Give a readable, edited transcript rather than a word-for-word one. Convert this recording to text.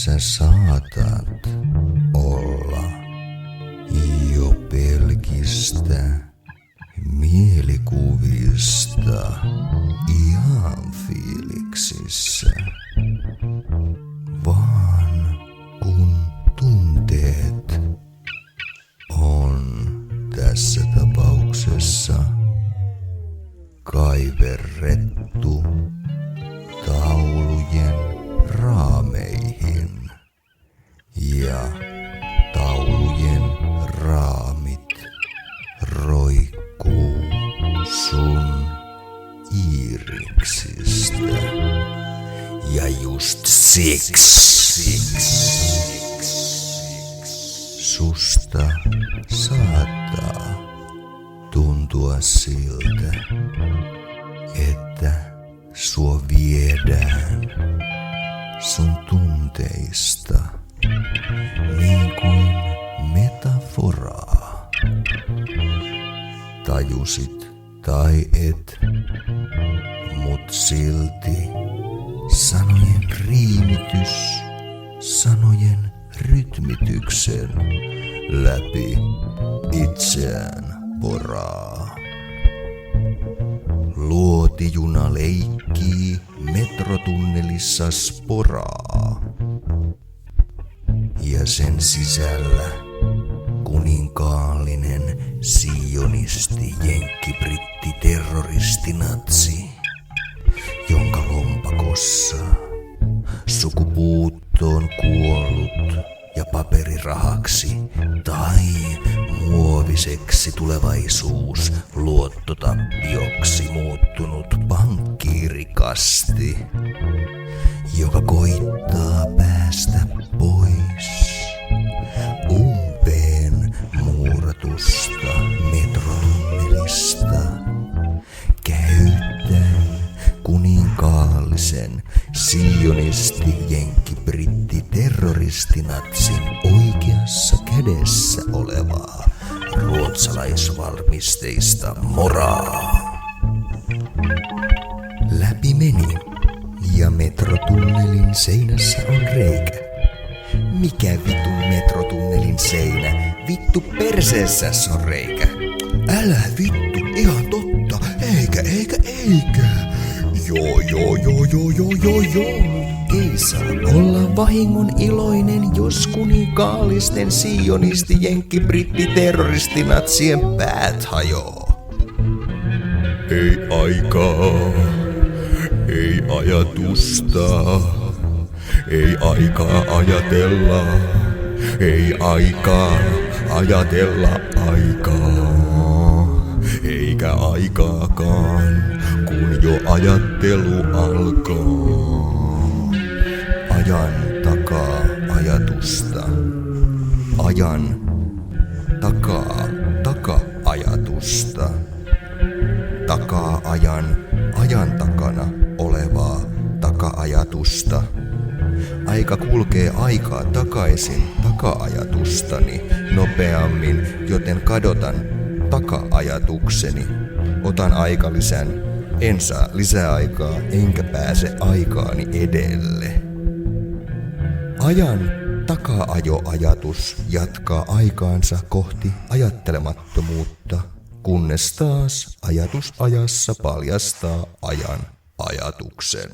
Sä saatat olla jo pelkistä mielikuvista ihan fiiliksissä, vaan kun tunteet on tässä tapauksessa kaiverrettu taulujen raameihin ja taulujen raamit roikkuu sun iiriksistä. Ja just siksi susta saattaa tuntua siltä, että sua viedään sun tunteista niin kuin metaforaa. Tajusit tai et, mut silti sanojen riimitys sanojen rytmityksen läpi itseään poraa. Luotijuna leikkii metrotunnelissa sporaa. Ja sen sisällä kuninkaallinen sionisti, jenkki, britti, terroristi, natsi, jonka lompakossa sukupuuttoon kuollut ja paperirahaksi tai muoviseksi tulevaisuus luottotappioksi muuttunut pankkiirikasti, joka koittaa päästä pois umpeen muuratusta metrotunnelista käyttäen kuninkaallisen sionisti, jenkki, britti, terroristi, natsin oikeassa kädessä olevaa ruotsalaisvalmisteista moraa. Läpi meni ja metrotunnelin seinässä on reikä. Mikä vitun metrotunnelin seinä? Vittu perseessäs on reikä. Älä vittu, ihan totta. Eikä. Joo. Ei saa olla vahingon iloinen, jos kuninkaallisten sionisti, jenkki, britti, terroristi, natsien päät hajoo. Ei aikaa, ei ajatusta, ei aikaa ajatella, ei aikaa ajatella aikaa. Eikä aikaakaan, kun jo ajattelu alkaa. Ajan takaa ajatusta. Ajan takaa taka-ajatusta. Takaa ajan takana olevaa taka-ajatusta. Aika kulkee aikaa takaisin taka-ajatustani nopeammin, joten kadotan taka-ajatukseni. Otan aikalisän, en saa lisäaikaa, enkä pääse aikaani edelle. Ajan taka-ajoajatus jatkaa aikaansa kohti ajattelemattomuutta, kunnes taas ajatus ajassa paljastaa ajan ajatuksen.